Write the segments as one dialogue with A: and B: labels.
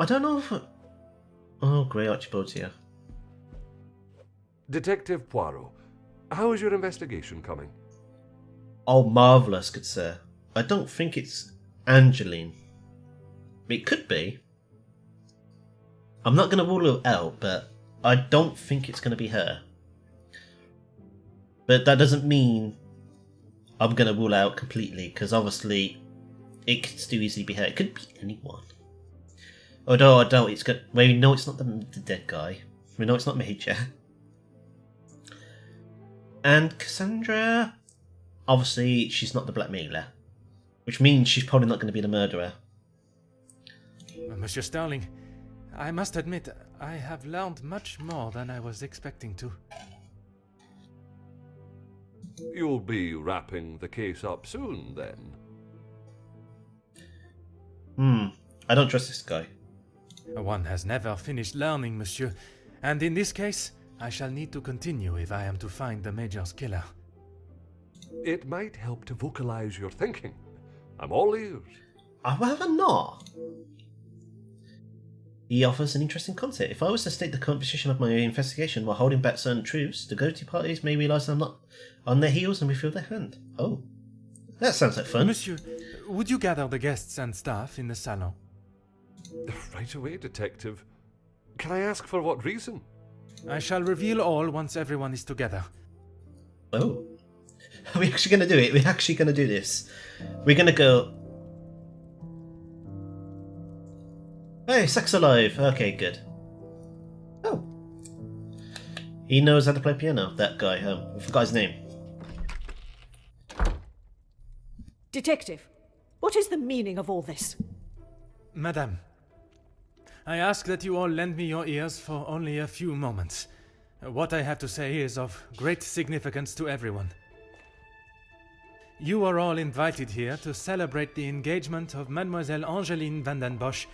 A: I don't know if... Oh, Grey Archibald's here.
B: Detective Poirot, how is your investigation coming?
A: Oh, marvellous, good sir. I don't think it's Angeline. It could be. I'm not going to rule it out, but I don't think it's going to be her. But that doesn't mean I'm going to rule out completely, because obviously it could still easily be her. It could be anyone. Although I doubt it's good. Well, we know it's not the dead guy. We know it's not Major. And Cassandra, obviously she's not the blackmailer, which means she's probably not going to be the murderer.
C: Monsieur Starling, I must admit, I have learned much more than I was expecting to.
B: You'll be wrapping the case up soon, then?
A: I don't trust this guy.
C: One has never finished learning, monsieur, and in this case, I shall need to continue if I am to find the Major's killer.
B: It might help to vocalize your thinking. I'm all ears.
A: I'd rather not. He offers an interesting concept. If I was to state the current position of my investigation while holding back certain truths, the go-to parties may realise I'm not on their heels and withdraw their hand. Oh, that sounds like fun.
C: Monsieur, would you gather the guests and staff in the salon?
B: Right away, Detective. Can I ask for what reason?
C: I shall reveal all once everyone is together.
A: Oh. Are we actually going to do it? We're actually going to do this. We're going to go... Hey, Sex Alive. Okay, good. Oh. He knows how to play piano, that guy. I forgot his name.
D: Detective, what is the meaning of all this?
C: Madame, I ask that you all lend me your ears for only a few moments. What I have to say is of great significance to everyone. You are all invited here to celebrate the engagement of Mademoiselle Angeline van den Bosch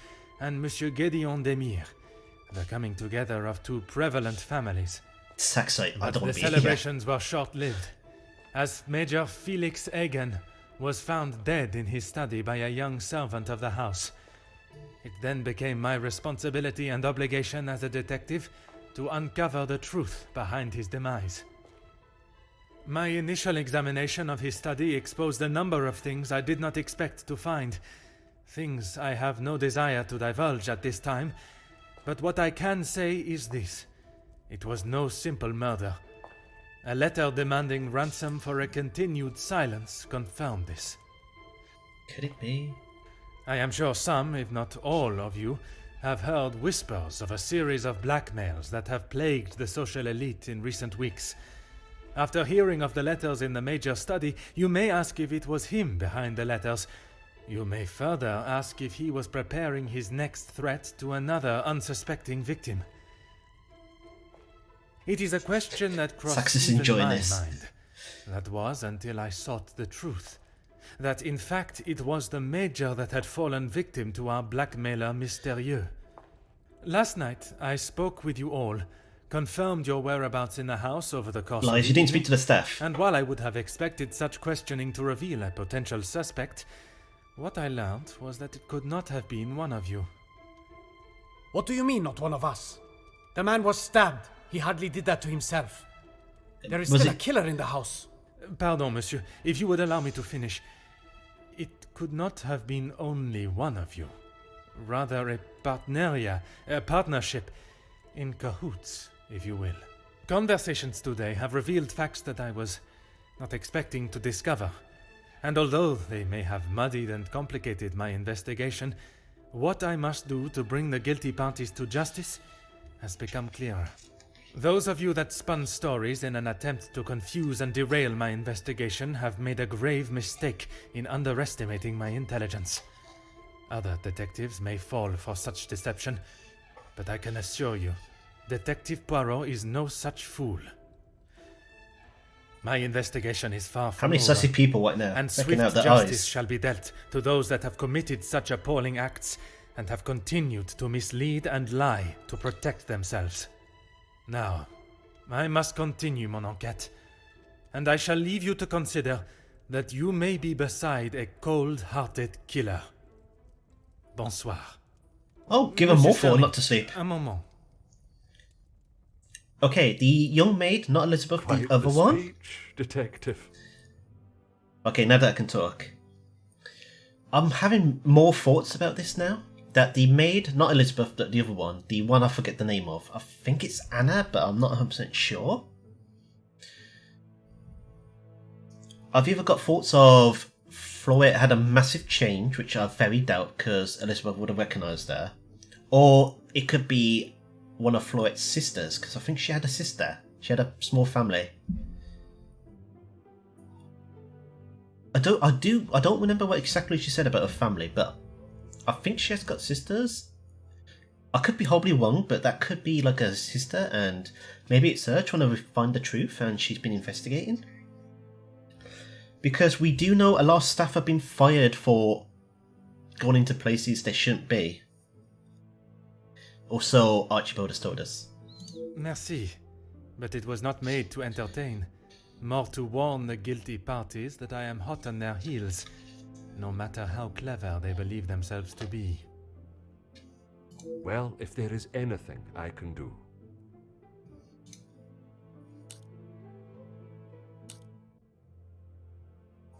C: and Monsieur Gédéon Demire, the coming together of two prevalent families.
A: Saxite, I
C: But
A: don't
C: the
A: want to be
C: celebrations were short-lived, as Major Felix Hagen was found dead in his study by a young servant of the house. It then became my responsibility and obligation as a detective to uncover the truth behind his demise. My initial examination of his study exposed a number of things I did not expect to find. Things I have no desire to divulge at this time, but what I can say is this. It was no simple murder. A letter demanding ransom for a continued silence confirmed this.
A: Could it be?
C: I am sure some, if not all of you, have heard whispers of a series of blackmails that have plagued the social elite in recent weeks. After hearing of the letters in the Major's study, you may ask if it was him behind the letters. You may further ask if he was preparing his next threat to another unsuspecting victim. It is a question that crossed even my mind. That was until I sought the truth. That in fact it was the Major that had fallen victim to our blackmailer Mystérieux. Last night I spoke with you all, confirmed your whereabouts in the house over the course of the
A: Lies, you didn't speak to the staff.
C: And while I would have expected such questioning to reveal a potential suspect, what I learned was that it could not have been one of you.
E: What do you mean, not one of us? The man was stabbed. He hardly did that to himself. There is still a killer in the house.
C: Pardon, monsieur, if you would allow me to finish. It could not have been only one of you. Rather a partnership, in cahoots, if you will. Conversations today have revealed facts that I was not expecting to discover. And although they may have muddied and complicated my investigation, what I must do to bring the guilty parties to justice has become clearer. Those of you that spun stories in an attempt to confuse and derail my investigation have made a grave mistake in underestimating my intelligence. Other detectives may fall for such deception, but I can assure you, Detective Poirot is no such fool. My investigation is far from
A: How many
C: over,
A: sussy people right now?
C: and
A: Checking
C: swift
A: out their
C: justice
A: eyes.
C: shall be dealt to those that have committed such appalling acts and have continued to mislead and lie to protect themselves. Now, I must continue mon enquête, and I shall leave you to consider that you may be beside a cold-hearted killer. Bonsoir.
A: Oh, give her more thought not to sleep.
C: Un moment.
A: Okay, the young maid, not Elizabeth,
B: Quite
A: the other one.
B: speech, detective.
A: Okay, now that I can talk. I'm having more thoughts about this now. That the maid, not Elizabeth, but the other one, the one I forget the name of, I think it's Anna, but I'm not 100% sure. I've either got thoughts of Floyd had a massive change, which I very doubt because Elizabeth would have recognised her, or it could be one of Floyd's sisters, because I think she had a sister. She had a small family. I don't remember what exactly she said about her family, but I think she has got sisters. I could be horribly wrong, but that could be like a sister, and maybe it's her trying to find the truth, and she's been investigating. Because we do know a lot of staff have been fired for going into places they shouldn't be. Also, Archibald has told us.
C: Merci. But it was not made to entertain. More to warn the guilty parties that I am hot on their heels, no matter how clever they believe themselves to be.
B: Well, if there is anything I can do.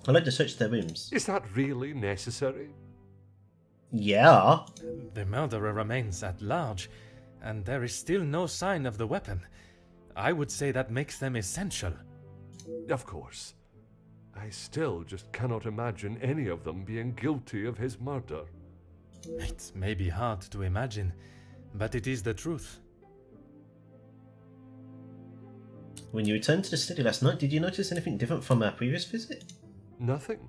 A: I'd like to search their rooms.
B: Is that really necessary?
A: Yeah.
C: The murderer remains at large, and there is still no sign of the weapon. I would say that makes them essential.
B: Of course. I still just cannot imagine any of them being guilty of his murder.
C: It may be hard to imagine, but it is the truth.
A: When you returned to the city last night, did you notice anything different from our previous visit?
B: Nothing.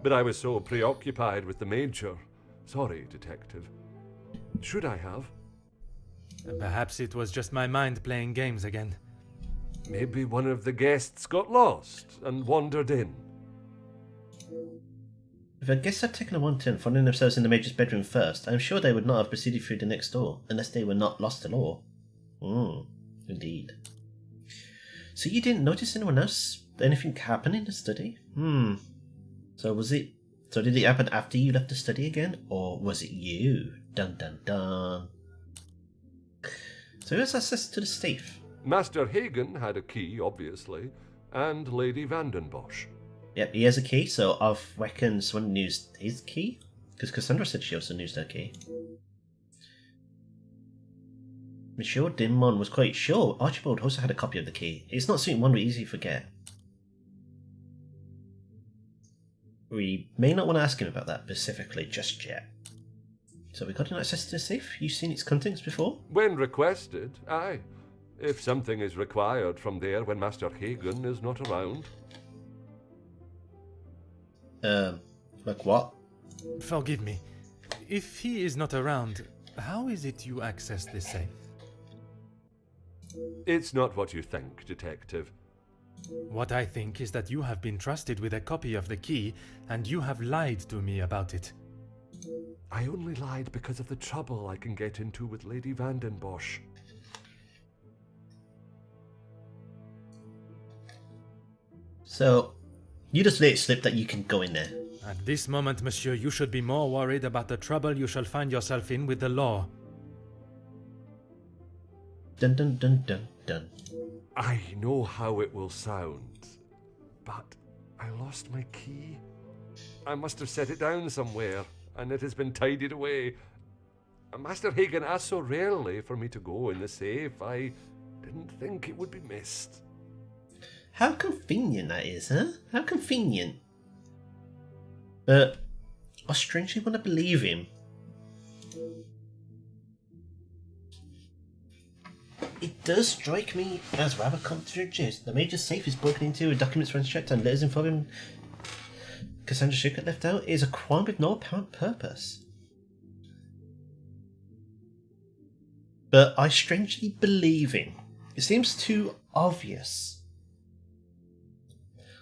B: But I was so preoccupied with the Major. Sorry, Detective. Should I have?
C: Perhaps it was just my mind playing games again.
B: Maybe one of the guests got lost and wandered in.
A: If a guest had taken a 110 finding themselves in the Major's bedroom first, I'm sure they would not have proceeded through the next door, unless they were not lost at all. Indeed. So you didn't notice anyone else? Anything happen in the study? So did it happen after you left the study again? Or was it you? Dun dun dun. So who has access to the safe?
B: Master Hagen had a key, obviously, and Lady Vandenbosch.
A: Yep, he has a key, so I reckon someone used his key? Because Cassandra said she also used her key. Monsieur Dinmon was quite sure Archibald also had a copy of the key. It's not something one would easily forget. We may not want to ask him about that specifically just yet. So we got an access to the safe? You've seen its contents before?
B: When requested, aye. If something is required from there when Master Hagen is not around.
A: Like what?
C: Forgive me. If he is not around, how is it you access this safe?
B: It's not what you think, Detective.
C: What I think is that you have been trusted with a copy of the key, and you have lied to me about it.
B: I only lied because of the trouble I can get into with Lady Vandenbosch.
A: So, you just let it slip that you can go in there.
C: At this moment, monsieur, you should be more worried about the trouble you shall find yourself in with the law.
A: Dun dun dun dun dun.
B: I know how it will sound, but I lost my key. I must have set it down somewhere, and it has been tidied away. Master Hagen asked so rarely for me to go in the safe, I didn't think it would be missed.
A: How convenient that is, huh? How convenient. But I strangely want to believe him. It does strike me as rather contradictory. The Major's safe is broken into, with documents were unchecked, and letters informing Cassandra Schuckert left out is a crime with no apparent purpose. But I strangely believe him. It seems too obvious.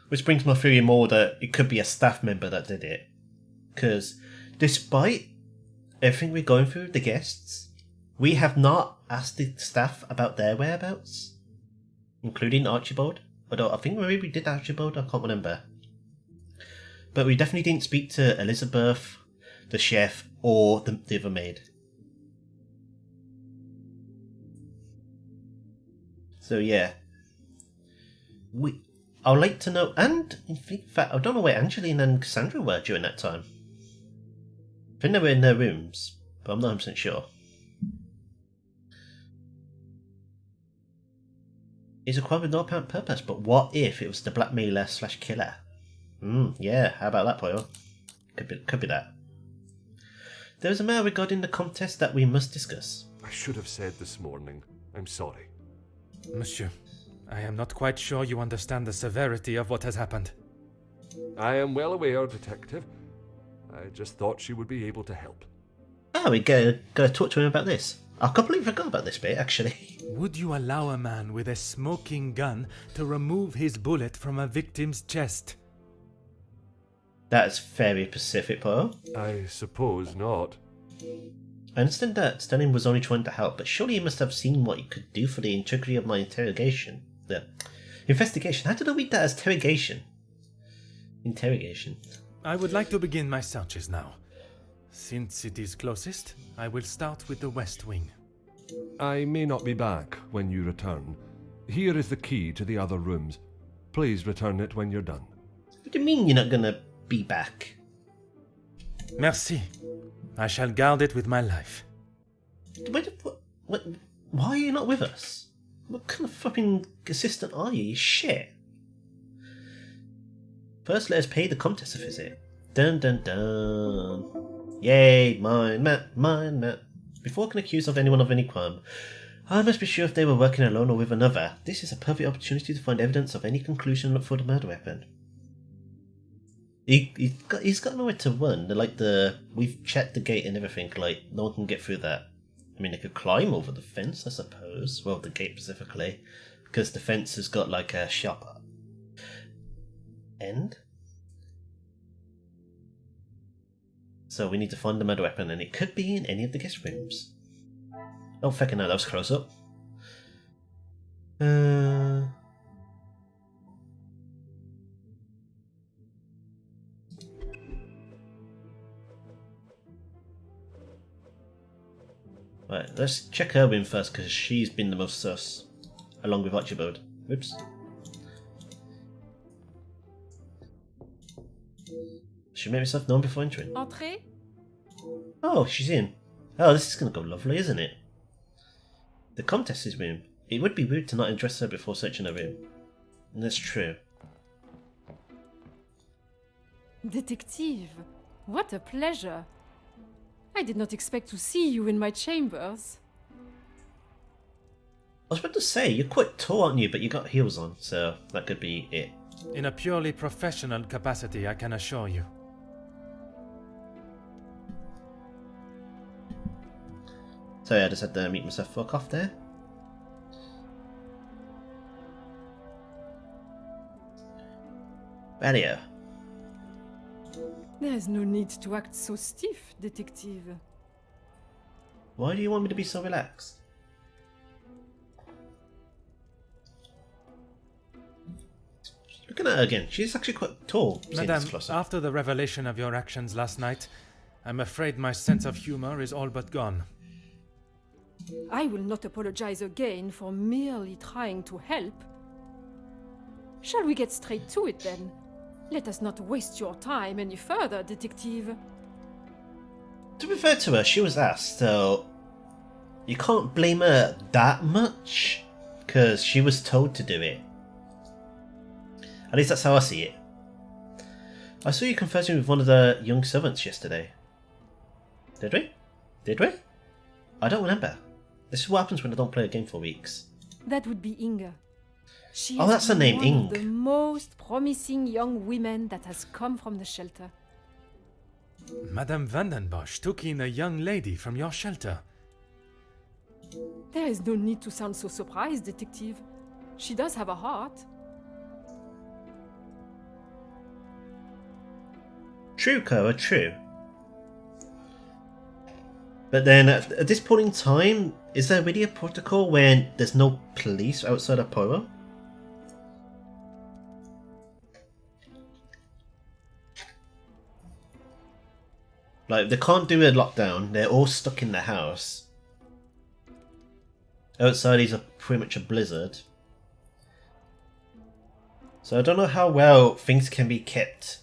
A: Which brings my theory more that it could be a staff member that did it. Because despite everything we're going through, the guests, we have not asked the staff about their whereabouts, including Archibald. Although I think maybe we did Archibald, I can't remember. But we definitely didn't speak to Elizabeth, the chef, or the other maid. So yeah. I'd like to know, and in fact, I don't know where Angeline and Cassandra were during that time. I think they were in their rooms, but I'm not 100% sure. He's a crime with no apparent purpose, but what if it was the blackmailer / killer? Yeah, how about that, Poirot? Could be that. There is a matter regarding the contest that we must discuss.
B: I should have said this morning. I'm sorry.
C: Monsieur, I am not quite sure you understand the severity of what has happened.
B: I am well aware, Detective. I just thought she would be able to help.
A: Oh, we gotta talk to him about this. I completely forgot about this bit, actually.
C: Would you allow a man with a smoking gun to remove his bullet from a victim's chest?
A: That's very specific, Poirot.
B: I suppose not.
A: I understand that Stanley was only trying to help, but surely he must have seen what he could do for the integrity of my investigation. How did I read that as interrogation? Interrogation.
C: I would like to begin my searches now. Since it is closest, I will start with the west wing.
B: I may not be back when you return. Here is the key to the other rooms. Please return it when you're done.
A: What do you mean you're not gonna be back?
C: Merci. I shall guard it with my life.
A: Why are you not with us? What kind of fucking assistant are you? You shit. First, let us pay the contest a visit. Dun dun dun. Yay, mine, Matt. Before I can accuse of anyone of any crime, I must be sure if they were working alone or with another. This is a perfect opportunity to find evidence of any conclusion and look for the murder weapon. He's got nowhere to run. We've checked the gate and everything. Like, no one can get through that. I mean, they could climb over the fence, I suppose. Well, the gate specifically, because the fence has got like a sharp end. So we need to find the murder weapon, and it could be in any of the guest rooms. Oh, fucking hell, that was close up. Right, let's check her room first, because she's been the most sus, along with Archibald. Oops. Should make myself known before entering.
D: Entrez?
A: Oh, she's in. Oh, this is going to go lovely, isn't it? The Comtesse's room. It would be rude to not address her before searching her room. And that's true.
F: Detective, what a pleasure. I did not expect to see you in my chambers.
A: I was about to say, you're quite tall, aren't you? But you got heels on, so that could be it.
C: In a purely professional capacity, I can assure you.
A: Sorry, I just had to make myself fuck off there. Radio.
F: There is no need to act so stiff, Detective.
A: Why do you want me to be so relaxed? Look at her again. She's actually quite tall.
C: Madame, after the revelation of your actions last night, I'm afraid my sense of humor is all but gone.
F: I will not apologize again for merely trying to help. Shall we get straight to it then? Let us not waste your time any further, Detective.
A: To be fair to her, she was asked, so you can't blame her that much, because she was told to do it. At least that's how I see it. I saw you conversing with one of the young servants yesterday. Did we? Did we? I don't remember. This is what happens when I don't play a game for weeks.
F: That would be Inga. She
A: Oh, that's her name,
F: one
A: Ing.
F: of the most promising young women that has come from the shelter.
C: Madame Vandenbosch took in a young lady from your shelter.
F: There is no need to sound so surprised, Detective. She does have a heart.
A: True, Cora, true. But then, at this point in time, is there really a protocol when there's no police outside of Poirot? Like, they can't do a lockdown, they're all stuck in the house. Outside is pretty much a blizzard. So I don't know how well things can be kept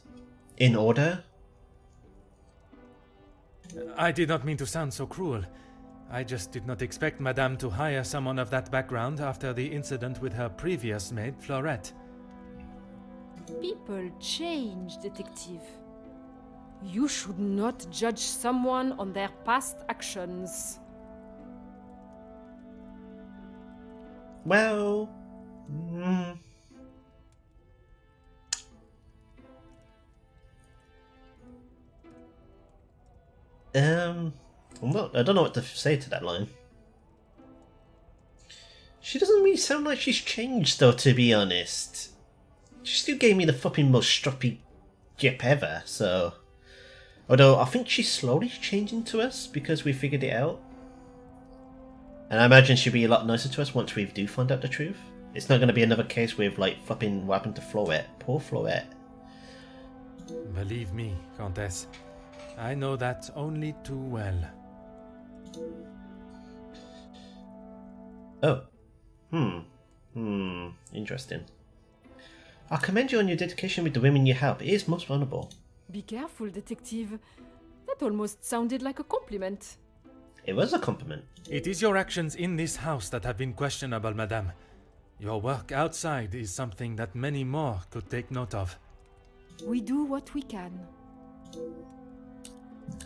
A: in order.
C: I did not mean to sound so cruel. I just did not expect Madame to hire someone of that background after the incident with her previous maid, Florette.
F: People change, Detective. You should not judge someone on their past actions.
A: Well... I don't know what to say to that line. She doesn't really sound like she's changed, though, to be honest. She still gave me the fucking most stroppy jip ever, so... Although, I think she's slowly changing to us because we figured it out. And I imagine she'll be a lot nicer to us once we do find out the truth. It's not going to be another case with, like, flipping what happened to Florette. Poor Florette.
C: Believe me, Countess, I know that only too well.
A: Oh. Interesting. I commend you on your dedication with the women you help. It is most vulnerable.
F: Be careful, Detective. That almost sounded like a compliment.
A: It was a compliment.
C: It is your actions in this house that have been questionable, Madame. Your work outside is something that many more could take note of.
F: We do what we can.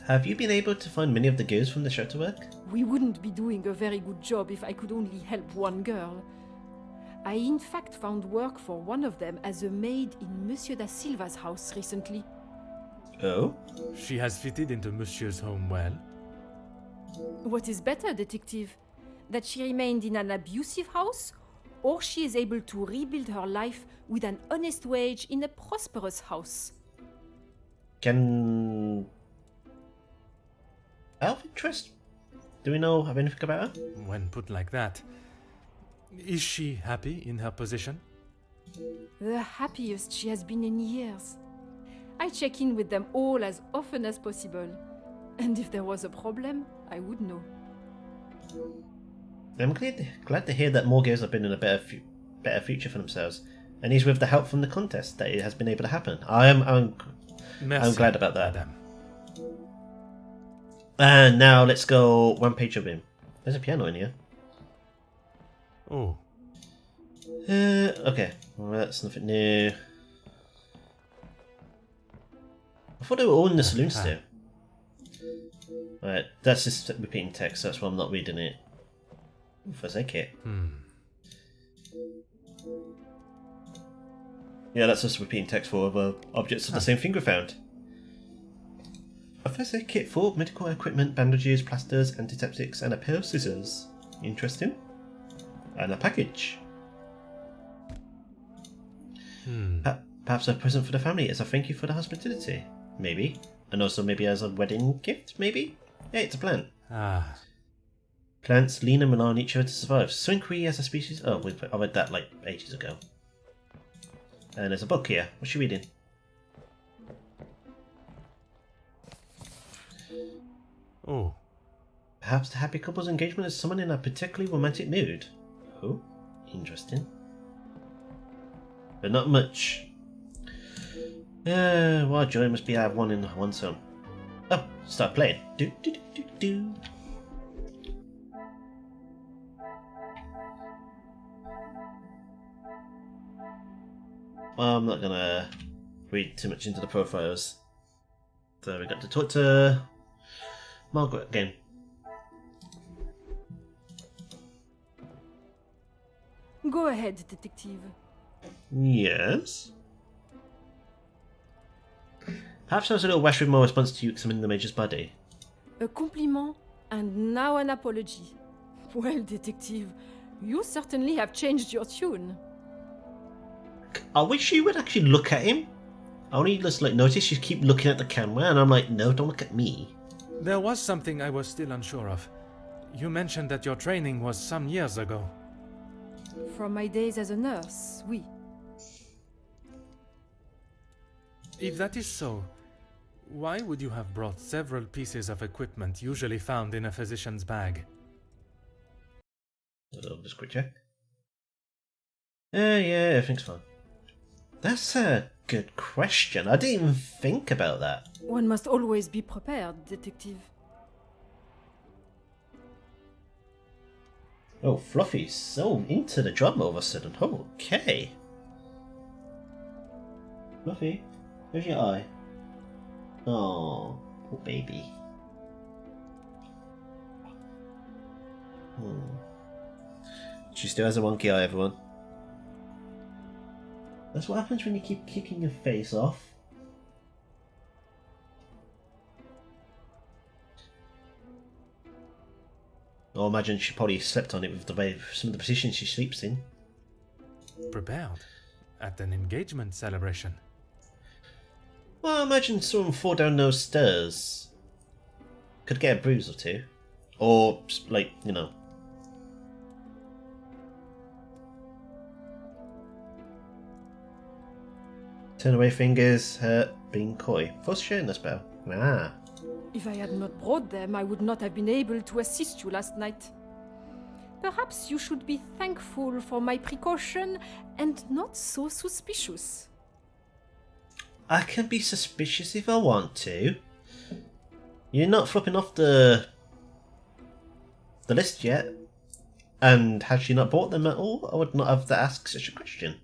A: Have you been able to find many of the girls from the show to work?
F: We wouldn't be doing a very good job if I could only help one girl. I in fact found work for one of them as a maid in Monsieur da Silva's house recently.
A: Oh?
C: She has fitted into Monsieur's home well.
F: What is better, Detective? That she remained in an abusive house, or she is able to rebuild her life with an honest wage in a prosperous house?
A: Can... Out of interest? Do we know of anything about her?
C: When put like that, is she happy in her position?
F: The happiest she has been in years. I check in with them all as often as possible. And if there was a problem, I would know.
A: I'm glad to hear that more girls have been in a better future for themselves, and is with the help from the contest that it has been able to happen. I'm glad about that.
C: Madame.
A: And now let's go one page of him. There's a piano in here.
C: Oh.
A: Okay. Well, that's nothing new. I thought they were all in the saloon still. Alright, that's just repeating text, that's why I'm not reading it. First aid kit. Yeah, that's just repeating text for other objects of the same thing we found. A first aid kit full of medical equipment, bandages, plasters, antiseptics, and a pair of scissors. Interesting. And a package. Perhaps a present for the family as a thank you for the hospitality. Maybe. And also maybe as a wedding gift, maybe? Yeah, it's a plant. Plants lean and rely on each other to survive. So inquiry as a species... Oh, I read that like ages ago. And there's a book here. What's she reading?
C: Oh.
A: Perhaps the happy couple's engagement is someone in a particularly romantic mood. Oh, interesting. But not much. What joy must be have one in one song. Oh, start playing. Do do do do do. Well, I'm not gonna read too much into the profiles. So we got to talk to Margaret again.
F: Go ahead, Detective.
A: Yes? Perhaps I was a little rash with my response to you examining the Major's body.
F: A compliment and now an apology. Well, Detective, you certainly have changed your tune.
A: I wish you would actually look at him. I only just notice you keep looking at the camera and I'm like, no, don't look at me.
C: There was something I was still unsure of. You mentioned that your training was some years ago.
F: From my days as a nurse, oui.
C: If that is so, why would you have brought several pieces of equipment usually found in a physician's bag?
A: Just quick check. Yeah, everything's fine. That's a good question. I didn't even think about that.
F: One must always be prepared, detective.
A: Oh, Fluffy's so into the drama all of a sudden. Oh, okay. Fluffy, where's your eye? Oh, poor baby. She still has a wonky eye, everyone. That's what happens when you keep kicking your face off. I imagine she probably slept on it with the way some of the positions she sleeps in.
C: Prepared? At an engagement celebration?
A: Well, I imagine someone fall down those stairs. Could get a bruise or two. Or, like, you know. Turn away fingers, hurt, being coy. What's sharing the spell? Ah.
F: If I had not brought them, I would not have been able to assist you last night. Perhaps you should be thankful for my precaution and not so suspicious.
A: I can be suspicious if I want to. You're not flipping off the list yet. And had she not bought them at all, I would not have to ask such a question.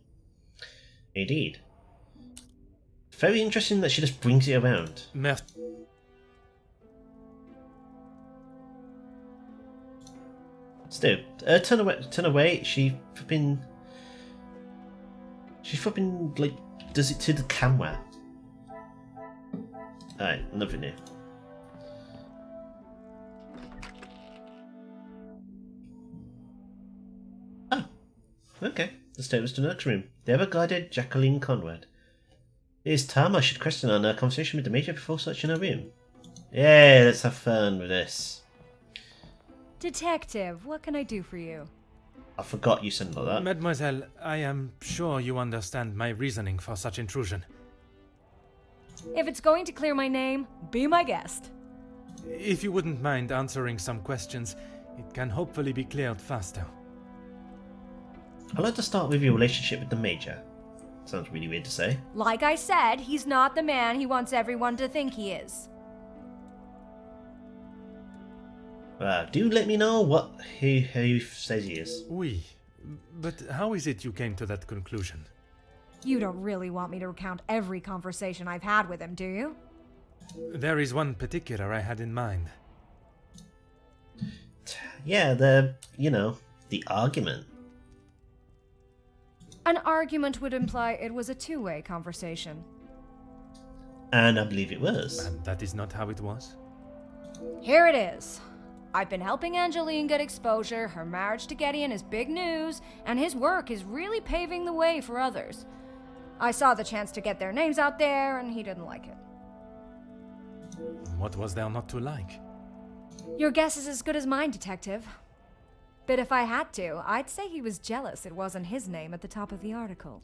A: Indeed. Very interesting that she just brings it around.
C: Merci.
A: Still, turn away. She flipping like does it to the camera. Alright, nothing new. Oh, okay. Let's take us to the next room. The ever-guided Jacqueline Conrad. It is time I should question on her conversation with the Major before searching her room. Yeah, let's have fun with this.
G: Detective, what can I do for you?
A: I forgot you said about that.
C: Mademoiselle, I am sure you understand my reasoning for such intrusion.
G: If it's going to clear my name, be my guest.
C: If you wouldn't mind answering some questions, it can hopefully be cleared faster.
A: I'd like to start with your relationship with the Major. Sounds really weird to say.
G: Like I said, he's not the man he wants everyone to think he is.
A: Do let me know what he says he is.
C: Oui, but how is it you came to that conclusion?
G: You don't really want me to recount every conversation I've had with him, do you?
C: There is one particular I had in mind.
A: Yeah, the argument.
G: An argument would imply it was a two-way conversation.
A: And I believe it was.
C: And that is not how it was?
G: Here it is. I've been helping Angeline get exposure, her marriage to Gideon is big news, and his work is really paving the way for others. I saw the chance to get their names out there, and he didn't like it.
C: What was there not to like?
G: Your guess is as good as mine, Detective. But if I had to, I'd say he was jealous it wasn't his name at the top of the article.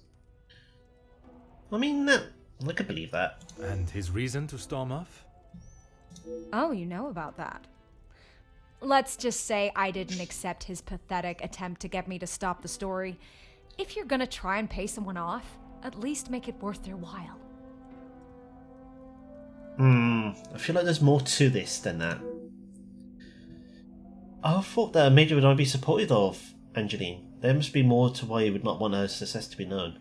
A: I mean, I could believe that.
C: And his reason to storm off?
G: Oh, you know about that. Let's just say I didn't accept his pathetic attempt to get me to stop the story. If you're gonna try and pay someone off, at least make it worth their while.
A: I feel like there's more to this than that. I thought that a Major would only be supportive of Angeline. There must be more to why he would not want her success to be known.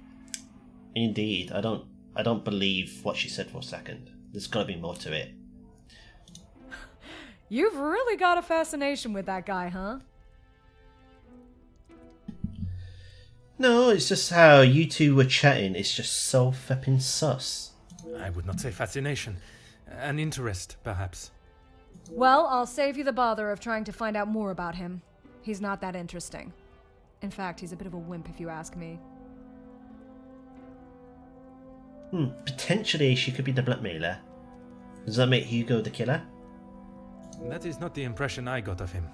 A: Indeed, I don't believe what she said for a second. There's gotta be more to it.
G: You've really got a fascination with that guy, huh?
A: No, it's just how you two were chatting. It's just so flipping sus.
C: I would not say fascination. An interest, perhaps.
G: Well, I'll save you the bother of trying to find out more about him. He's not that interesting. In fact, he's a bit of a wimp if you ask me.
A: Potentially she could be the blackmailer. Does that make Hugo the killer?
C: That is not the impression I got of him.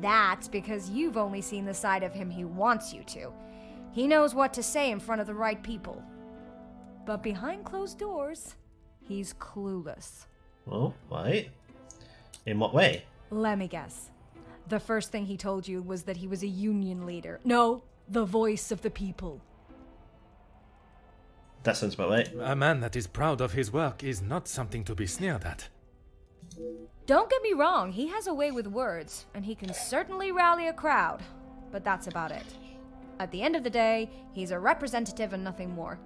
G: That's because you've only seen the side of him he wants you to. He knows what to say in front of the right people. But behind closed doors, he's clueless.
A: Oh, right. In what way?
G: Let me guess. The first thing he told you was that he was a union leader. No, the voice of the people.
A: That sounds about right.
C: A man that is proud of his work is not something to be sneered at.
G: Don't get me wrong, he has a way with words, and he can certainly rally a crowd. But that's about it. At the end of the day, he's a representative and nothing more.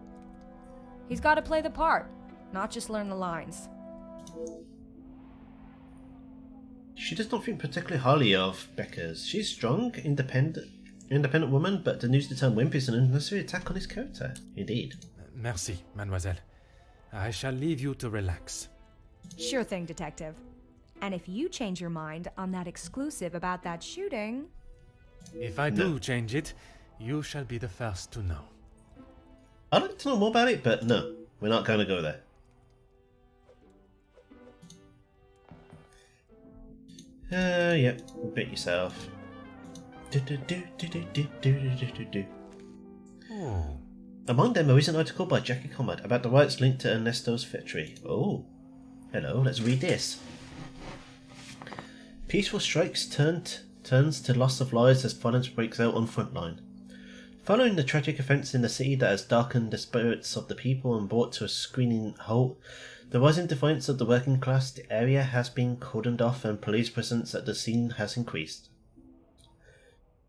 G: He's got to play the part, not just learn the lines.
A: She does not think particularly highly of Beckers. She's strong, independent woman, but to use the term wimp is an unnecessary attack on his character. Indeed.
C: Merci, mademoiselle. I shall leave you to relax.
G: Sure thing, detective. And if you change your mind on that exclusive about that shooting...
C: If I do change it, you shall be the first to know.
A: I'd like to know more about it, but no, we're not going to go there. Yep, bit yourself.
C: Oh.
A: Among them, a recent article by Jackie Conrad about the riots linked to Ernesto's factory. Oh, hello, let's read this. Peaceful strikes turns to loss of lives as violence breaks out on frontline. Following the tragic events in the city that has darkened the spirits of the people and brought to a screaming halt, the rising defiance of the working class, the area has been cordoned off and police presence at the scene has increased.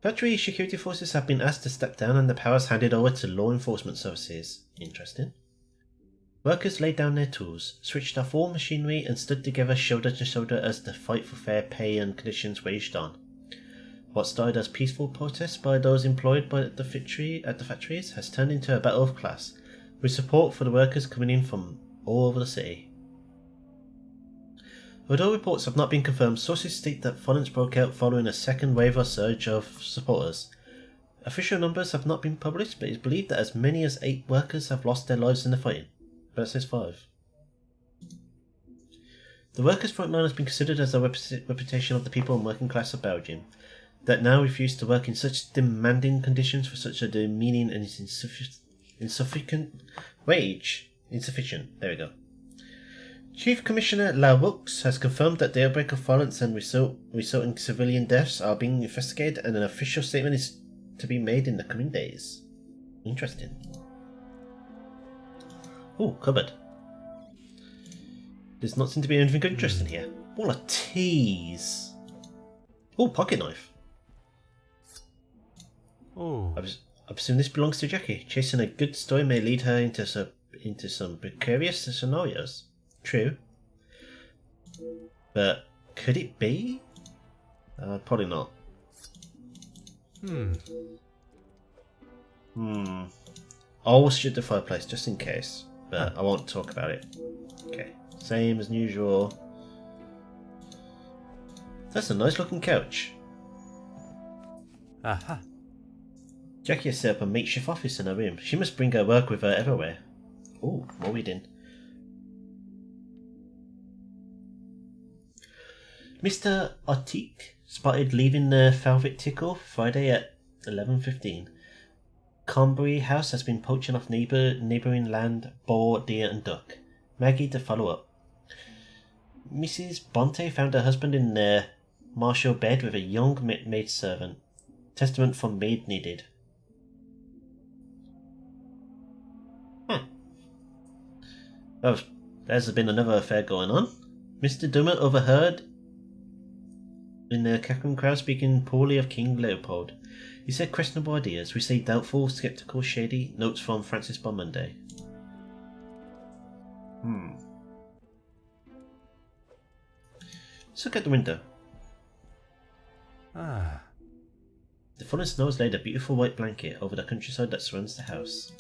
A: Factory security forces have been asked to step down and the powers handed over to law enforcement services. Interesting. Workers laid down their tools, switched off all machinery and stood together shoulder to shoulder as the fight for fair pay and conditions waged on. What started as peaceful protests by those employed at the factories has turned into a battle of class, with support for the workers coming in from all over the city. Although reports have not been confirmed, sources state that violence broke out following a second wave or surge of supporters. Official numbers have not been published, but it is believed that as many as 8 workers have lost their lives in the fighting. But it says 5. The workers' frontline has been considered as a reputation of the people and working class of Belgium, that now refuse to work in such demanding conditions for such a demeaning and insufficient wage. Insufficient. There we go. Chief Commissioner Laroux has confirmed that the outbreak of violence and resulting civilian deaths are being investigated, and an official statement is to be made in the coming days. Interesting. Oh, cupboard. Does not seem to be anything interesting here. What a tease. Oh, pocket knife.
C: Oh.
A: I presume this belongs to Jackie. Chasing a good story may lead her into some precarious scenarios. True. But could it be? Probably not. I'll shut the fireplace just in case, but I won't talk about it. Okay. Same as usual. That's a nice looking couch.
C: Aha.
A: Jackie has set up a makeshift office in her room. She must bring her work with her everywhere. Oh, more reading. Mr. Otik spotted leaving the Velvet Tickle Friday at 11:15. Conbury House has been poaching off neighbouring land, boar, deer and duck. Maggie to follow up. Mrs. Bonte found her husband in their martial bed with a young maidservant. Testament from maid needed. Oh, there's been another affair going on. Mr. Dummer overheard in the cackling crowd speaking poorly of King Leopold. He said questionable ideas, received doubtful, sceptical, shady notes from Francis by Monday. Let's look at the window.
C: Ah.
A: The fallen snow has laid a beautiful white blanket over the countryside that surrounds the house.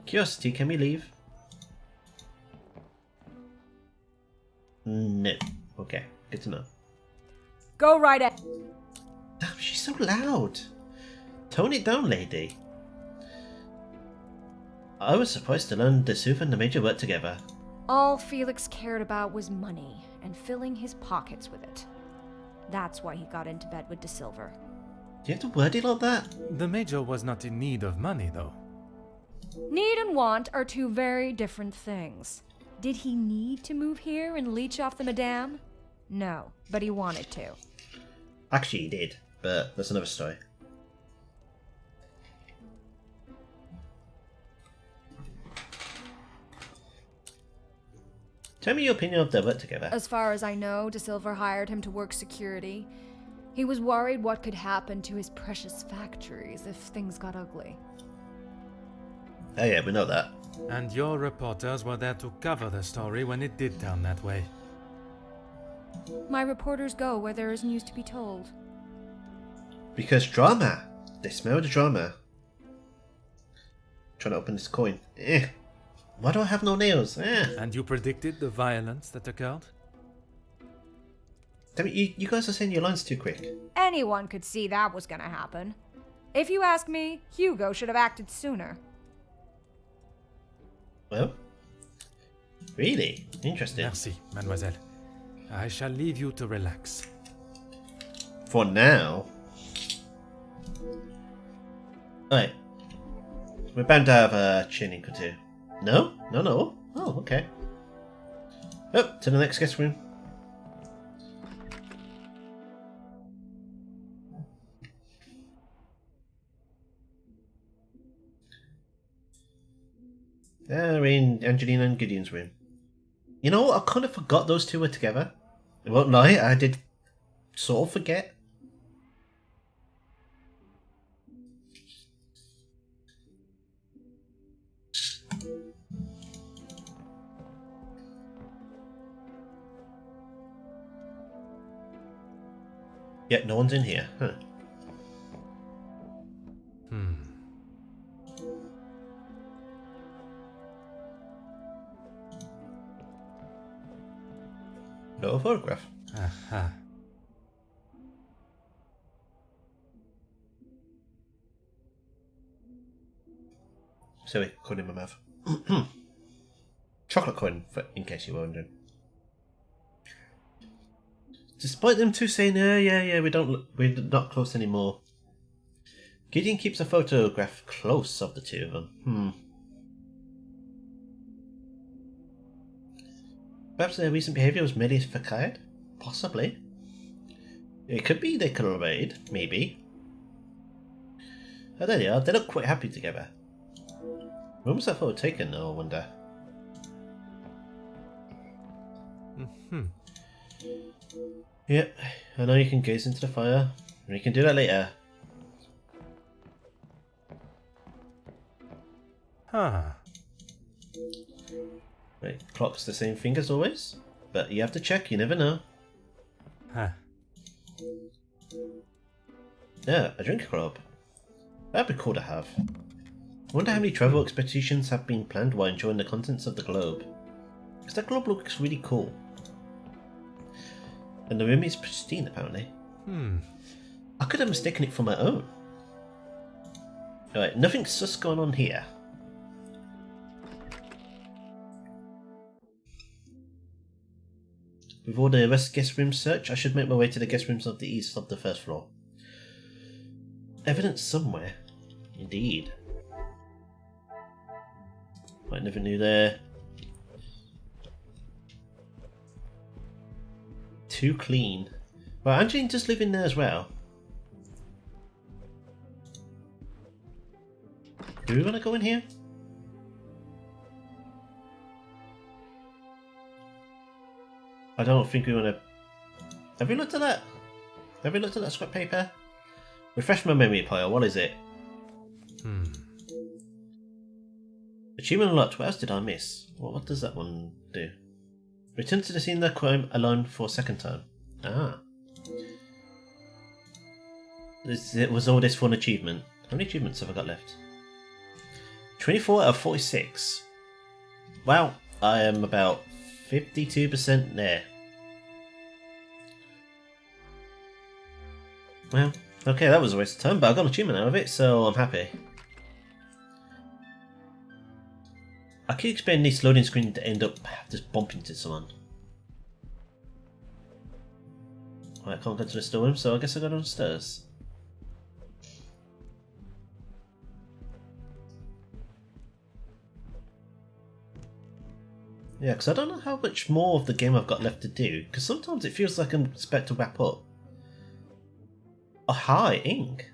A: Curiosity, can we leave? No. Okay, good to know.
G: Go right ahead.
A: Damn, she's so loud. Tone it down, lady. I was surprised to learn the Soup and the Major worked together.
G: All Felix cared about was money and filling his pockets with it. That's why he got into bed with De Silver.
A: Do you have to word it like that?
C: The Major was not in need of money, though.
G: Need and want are two very different things. Did he need to move here and leech off the Madame? No, but he wanted to.
A: Actually, he did, but that's another story. Tell me your opinion of their work together.
G: As far as I know, De Silva hired him to work security. He was worried what could happen to his precious factories if things got ugly.
A: Oh yeah, we know that.
C: And your reporters were there to cover the story when it did turn that way.
G: My reporters go where there is news to be told.
A: Because drama. They smell the drama. Trying to open this coin. Why do I have no nails?
C: And you predicted the violence that occurred?
A: Damn it, you guys are saying your lines too quick.
G: Anyone could see that was gonna happen. If you ask me, Hugo should have acted sooner.
A: Well, really? Interesting.
C: Merci, mademoiselle. I shall leave you to relax.
A: For now. Alright. We're bound to have a chinning or two. No? No. Oh, okay. Up to the next guest room. We're in Angelina and Gideon's room. You know what? I kind of forgot those two were together. I won't lie, I did sort of forget. Yet no one's in here, huh? No photograph.
C: Aha.
A: Silly coin in my mouth. Chocolate coin, in case you were wondering. Despite them two saying, yeah, we're not close anymore. Gideon keeps a photograph close of the two of them. Perhaps their recent behaviour was merely a facade? Possibly. It could be they collaborated, maybe. Oh, there they are. They look quite happy together. When was that photo taken, though, I wonder? Yep, I know you can gaze into the fire. We can do that later. Right, clock's the same thing as always, but you have to check, you never know. Yeah, a drink club. That'd be cool to have. I wonder how many travel expeditions have been planned while enjoying the contents of the globe. Because that globe looks really cool. And the room is pristine, apparently. I could have mistaken it for my own. Alright, nothing's sus going on here. With all the rest guest rooms searched, I should make my way to the guest rooms of the east of the first floor. Evidence somewhere. Indeed. I never knew there. Too clean. Well, Angeline does live in there as well. Do we want to go in here? I don't think we want to... Have we looked at that? Have we looked at that scrap paper? Refresh my memory, Pyle. What is it? Achievement unlocked. What else did I miss? What does that one do? Return to the scene of the crime alone for a second time. Ah. It was all this for an achievement. How many achievements have I got left? 24 out of 46. Wow, I am about 52% there. Well, okay, that was a waste of time, but I got an achievement out of it, so I'm happy. I keep expecting this loading screen to end up just bumping into someone. Right, I can't go to the storeroom, so I guess I go downstairs. Yeah, because I don't know how much more of the game I've got left to do, because sometimes it feels like I'm expected to wrap up. Oh, hi, ink.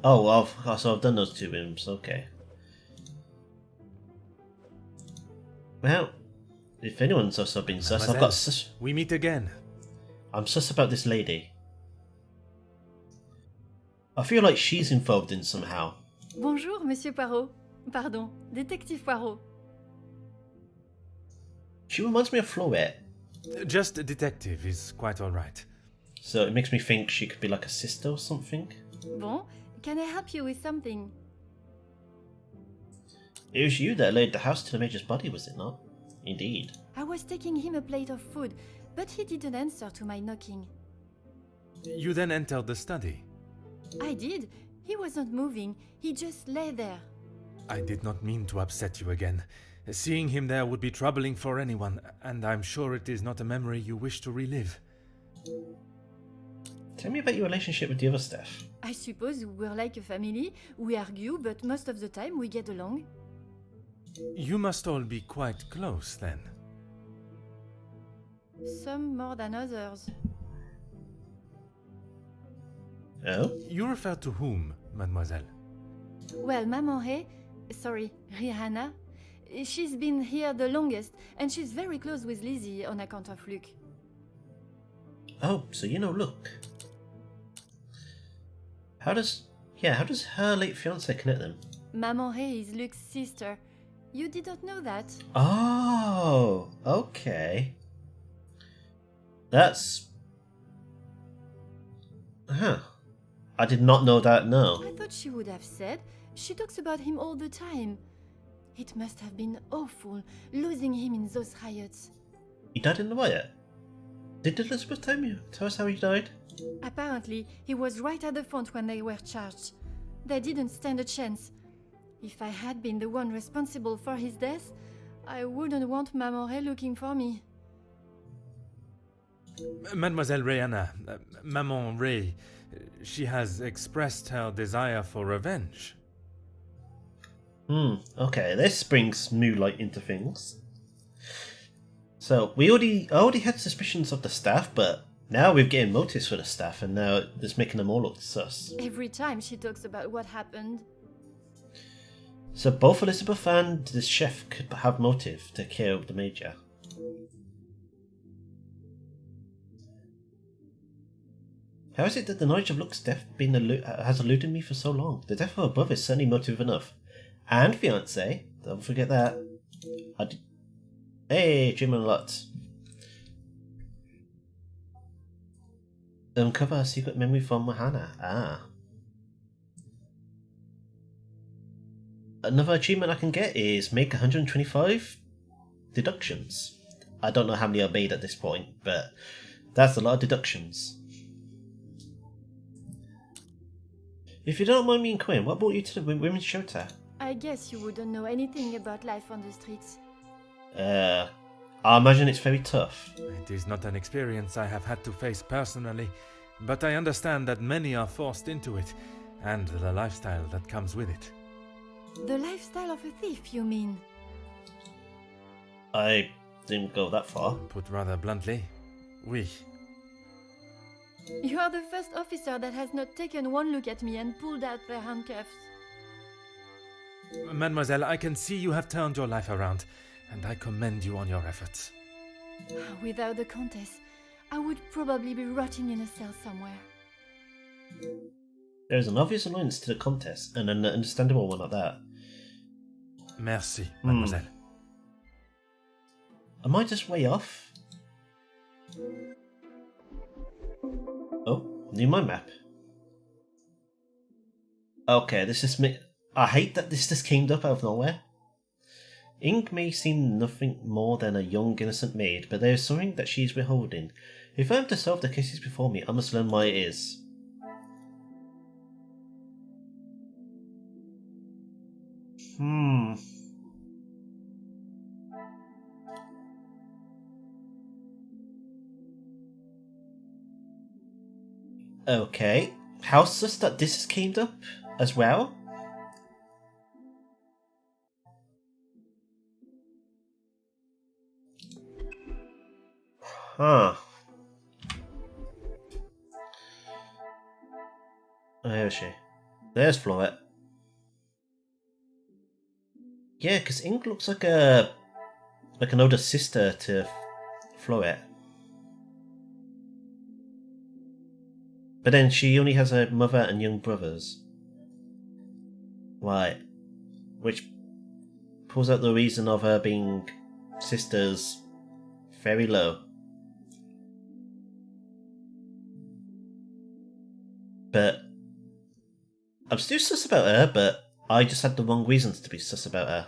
A: Oh, so I've done those two rooms, okay. Well, if anyone's also being sus, I've
C: Mademoiselle,
A: got sus.
C: we meet again.
A: I'm sus about this lady. I feel like she's involved in somehow.
H: Bonjour, Monsieur Poirot. Pardon, Détective Poirot.
A: She reminds me of Florette.
C: Just a detective is quite alright.
A: So it makes me think she could be like a sister or something.
H: Bon, can I help you with something?
A: It was you that laid the house to the Major's body, was it not? Indeed.
H: I was taking him a plate of food, but he didn't answer to my knocking.
C: You then entered the study.
H: I did. He wasn't moving. He just lay there.
C: I did not mean to upset you again. Seeing him there would be troubling for anyone, and I'm sure it is not a memory you wish to relive.
A: Tell me about your relationship with the other staff.
H: I suppose we're like a family. We argue, but most of the time we get along.
C: You must all be quite close then.
H: Some more than others.
A: Oh?
C: You refer to whom, mademoiselle?
H: Well, Maman Ray, sorry, Rihanna, she's been here the longest, and she's very close with Lizzie on account of Luke.
A: Oh, so you know Luke. How does her late fiance connect them?
H: Maman Ray is Luke's sister. You did not know that?
A: Oh, okay. That's... Huh. I did not know that, no.
H: I thought she would have said. She talks about him all the time. It must have been awful, losing him in those riots.
A: He died in the riot? Did Elizabeth tell us how he died?
H: Apparently, he was right at the front when they were charged. They didn't stand a chance. If I had been the one responsible for his death, I wouldn't want Maman Ray looking for me.
C: Mademoiselle Rihanna, Maman Ray, she has expressed her desire for revenge.
A: Okay, this brings new light into things. So, I already had suspicions of the staff, but now we're getting motives for the staff, and now it's making them all look sus.
H: Every time she talks about what happened.
A: So both Elizabeth and the chef could have motive to kill the Major. How is it that the knowledge of Luke's death has eluded me for so long? The death of a brother is certainly motive enough. And fiancé, don't forget that. Hey, Jim and Lot. Uncover a secret memory from Mahana. Ah. Another achievement I can get is make 125 deductions. I don't know how many I made at this point, but that's a lot of deductions. If you don't mind me inquiring, what brought you to the women's shelter?
H: I guess you wouldn't know anything about life on the streets.
A: I imagine it's very tough.
C: It is not an experience I have had to face personally, but I understand that many are forced into it, and the lifestyle that comes with it.
H: The lifestyle of a thief, you mean?
A: I didn't go that far.
C: Put rather bluntly, oui.
H: You are the first officer that has not taken one look at me and pulled out their handcuffs.
C: Mademoiselle, I can see you have turned your life around, and I commend you on your efforts.
H: Without the Countess, I would probably be rotting in a cell somewhere.
A: There is an obvious annoyance to the contest, and an understandable one at that.
C: Merci, mademoiselle.
A: Am I just way off? Oh, new mind map. Okay, this is me. I hate that this just came up out of nowhere. Ink may seem nothing more than a young innocent maid, but there is something that she is withholding. If I am to solve the cases before me, I must learn why it is. Okay. How sus that this has came up as well? Huh. Where is she? There's Florette. Yeah, because Ink looks like a like an older sister to Floret. But then she only has a mother and young brothers. Right. Which pulls out the reason of her being sisters very low. But I'm still sus about her, but I just had the wrong reasons to be sus about her.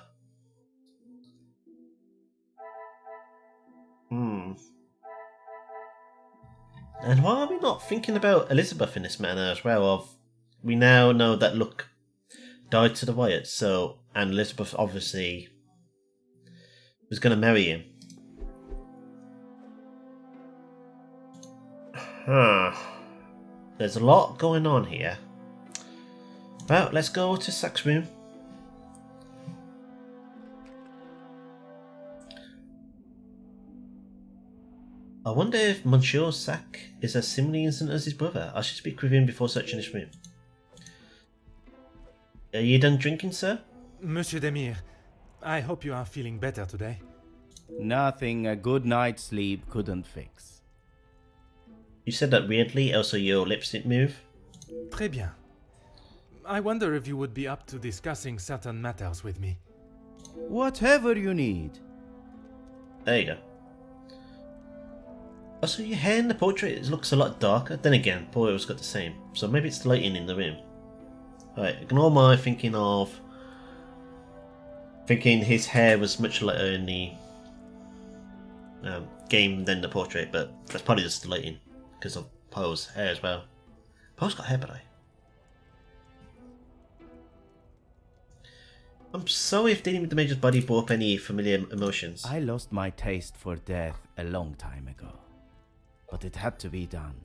A: And why are we not thinking about Elizabeth in this manner as well? Of we now know that Luke died to the Wyatts, so and Elizabeth obviously was going to marry him. There's a lot going on here. Well, let's go to Sack's room. I wonder if Monsieur Sack is as similarly innocent as his brother. I should speak with him before searching this room. Are you done drinking, sir?
C: Monsieur Demir, I hope you are feeling better today.
I: Nothing a good night's sleep couldn't fix.
A: You said that weirdly, also your lips didn't move.
C: Très bien. I wonder if you would be up to discussing certain matters with me.
I: Whatever you need.
A: There you go. Also, your hair in the portrait looks a lot darker. Then again, Poirot's got the same. So maybe it's the lighting in the room. Alright, ignore my thinking his hair was much lighter in the game than the portrait, but that's probably just the lighting because of Poe's hair as well. Poe's got hair, but I'm sorry if dealing with the Major's body brought up any familiar emotions.
I: I lost my taste for death a long time ago, but it had to be done.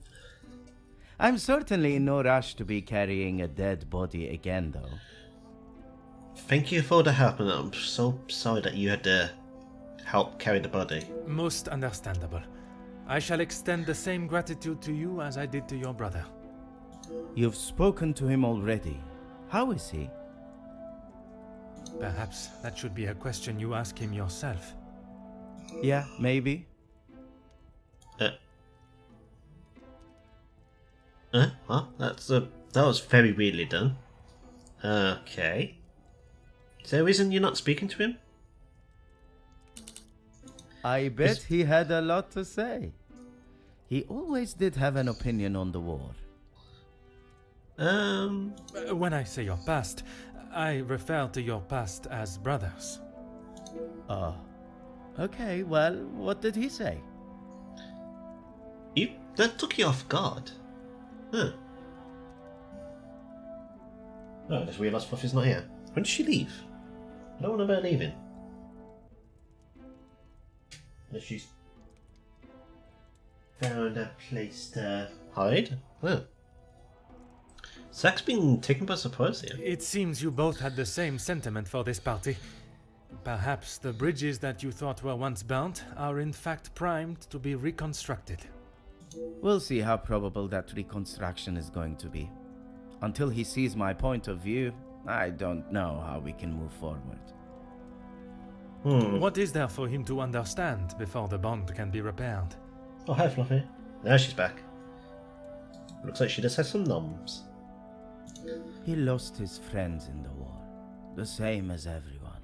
I: I'm certainly in no rush to be carrying a dead body again, though.
A: Thank you for the help, and I'm so sorry that you had to help carry the body.
C: Most understandable. I shall extend the same gratitude to you as I did to your brother.
I: You've spoken to him already. How is he?
C: Perhaps that should be a question you ask him yourself.
I: Yeah, maybe.
A: Well, that was very weirdly done. Okay. Is there a reason you're not speaking to him?
I: I bet he had a lot to say. He always did have an opinion on the war.
C: When I say your past, I refer to your past as brothers.
I: Oh. Okay, well, what did he say?
A: That took you off guard. Huh. Oh, I just realised Fluffy's not here. When did she leave? I don't want her leaving. Unless she's found a place to hide. Oh. Sack's been taken by surprise here.
C: It seems you both had the same sentiment for this party. Perhaps the bridges that you thought were once burnt are in fact primed to be reconstructed.
I: We'll see how probable that reconstruction is going to be. Until he sees my point of view, I don't know how we can move forward.
C: What is there for him to understand before the bond can be repaired?
A: Oh, hi, Fluffy. Now she's back. Looks like she just has some noms.
I: He lost his friends in the war, the same as everyone.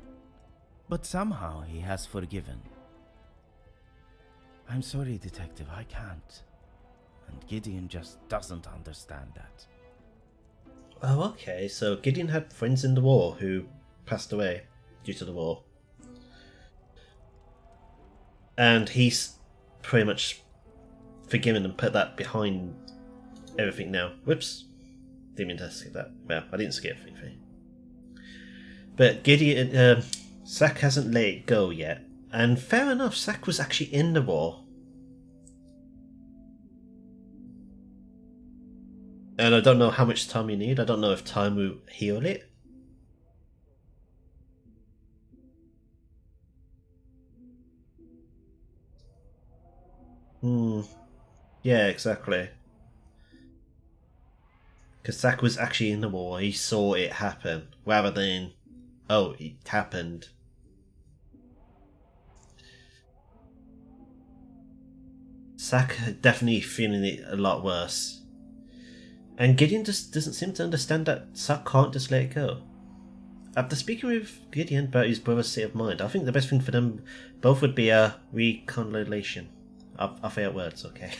I: But somehow he has forgiven. I'm sorry, Detective, I can't. And Gideon just doesn't understand that.
A: Oh, okay, so Gideon had friends in the war who passed away due to the war. And he's pretty much forgiven and put that behind everything now. Whoops. Didn't mean to skip that. Well, I didn't skip anything. But Gideon, Sack hasn't let it go yet. And fair enough, Sack was actually in the war. And I don't know how much time you need. I don't know if time will heal it. Yeah, exactly. Because Sack was actually in the war. He saw it happen. Rather than, oh, it happened. Zack definitely feeling it a lot worse. And Gideon just doesn't seem to understand that Zack can't just let it go. After speaking with Gideon about his brother's state of mind, I think the best thing for them both would be a reconciliation. I failed words, okay.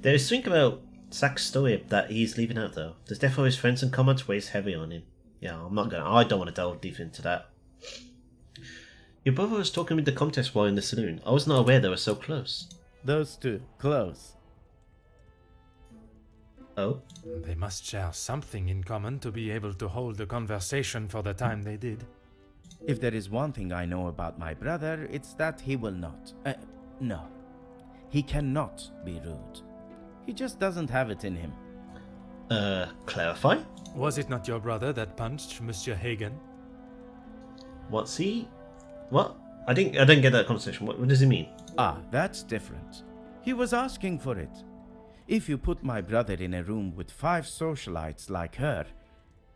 A: There is something about Zack's story that he's leaving out though. The death of his friends and comrades weighs heavy on him. Yeah, I don't want to delve deep into that. Your brother was talking with the Comtesse while in the saloon. I was not aware they were so close.
I: Those two, close.
A: Oh?
C: They must share something in common to be able to hold a conversation for the time they did.
I: If there is one thing I know about my brother, it's that he will not. No. He cannot be rude. He just doesn't have it in him.
A: Clarify?
C: Was it not your brother that punched Monsieur Hagen?
A: What's he? What? I didn't get that conversation. What does he mean?
I: Ah, that's different. He was asking for it. If you put my brother in a room with 5 socialites like her,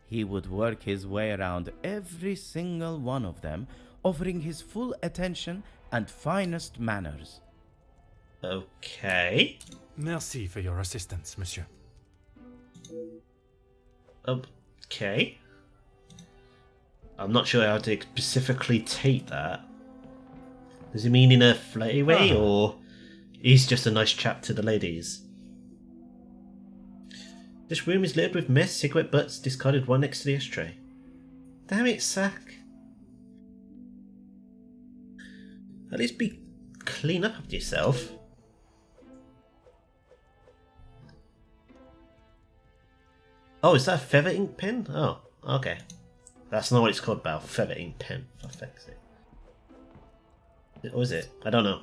I: he would work his way around every single one of them, offering his full attention and finest manners.
A: Okay.
C: Merci for your assistance, monsieur.
A: Okay. I'm not sure how to specifically take that. Does he mean in a flirty way, or he's just a nice chap to the ladies? This room is littered with mess, cigarette butts discarded one next to the ashtray. Damn it, Zack. At least be clean up after yourself. Oh, is that a feather ink pen? Oh, okay. That's not what it's called, Bal. Feather ink pen, for fuck's sake. Or is it? I don't know.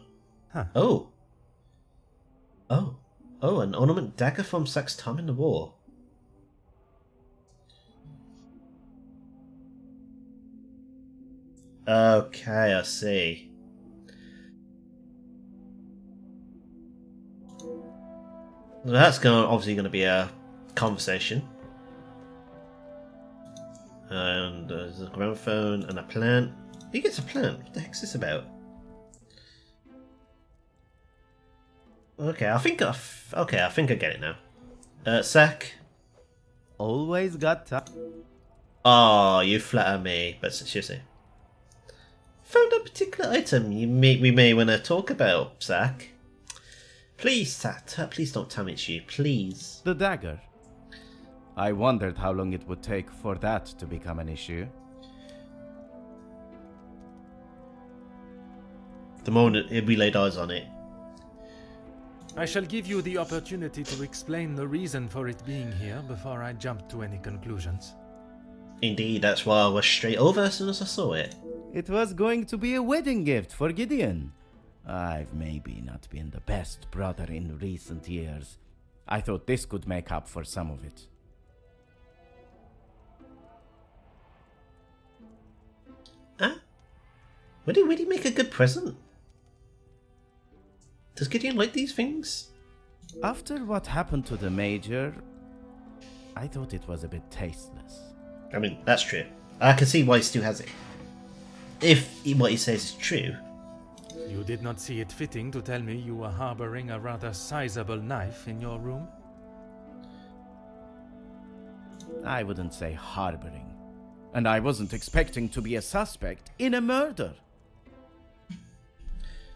C: Huh.
A: Oh. Oh. Oh, an ornament dagger from Zack's time in the war. Okay, I see. Well, that's obviously going to be a conversation. And there's a gramophone and a plant. He gets a plant. What the heck's this about? Okay, I think I get it now. Zack.
I: Always got time.
A: Oh, you flatter me, but seriously. Found a particular item we may want to talk about, Zack. Please, Zack, please don't tell me it's you, please.
I: The dagger. I wondered how long it would take for that to become an issue.
A: The moment we laid eyes on it.
C: I shall give you the opportunity to explain the reason for it being here before I jump to any conclusions.
A: Indeed, that's why I was straight over as soon as I saw it.
I: It was going to be a wedding gift for Gideon. I've maybe not been the best brother in recent years. I thought this could make up for some of it.
A: Huh? Would he make a good present? Does Gideon like these things?
I: After what happened to the Major, I thought it was a bit tasteless.
A: I mean, that's true. I can see why he still has it. If what he says is true.
C: You did not see it fitting to tell me you were harboring a rather sizable knife in your room?
I: I wouldn't say harboring. And I wasn't expecting to be a suspect in a murder.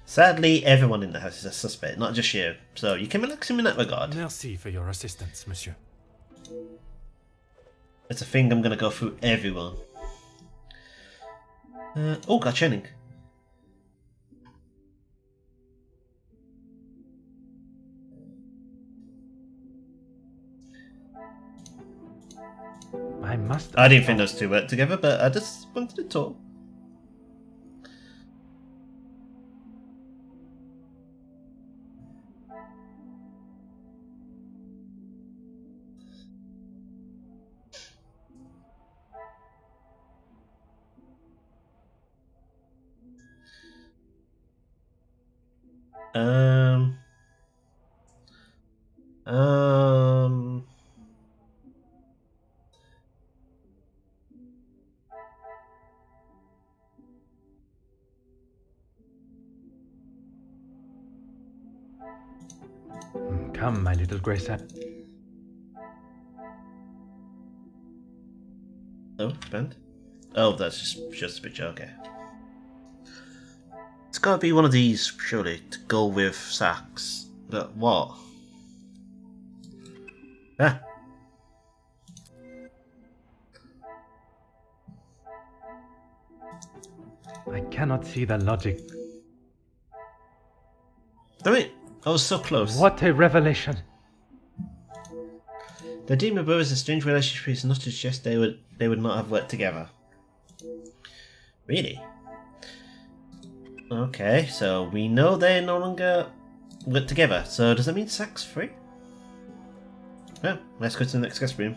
A: Sadly, everyone in the house is a suspect, not just you. So you can relax him in that regard.
C: Merci for your assistance, monsieur.
A: It's a thing I'm going to go through everyone. Oh, got Channing. I didn't think those two worked together, but I just wanted to talk.
C: Come, my little grey sap.
A: Oh, band. Oh, that's just a picture. Okay. It's got to be one of these, surely, to go with sacks. But what? Ah.
C: I cannot see the logic.
A: Damn it! I was so close.
C: What a revelation!
A: The demon brothers' strange relationship is not to suggest they would not have worked together. Really? Okay, so we know they no longer work together. So does that mean Sack's free? Well, let's go to the next guest room.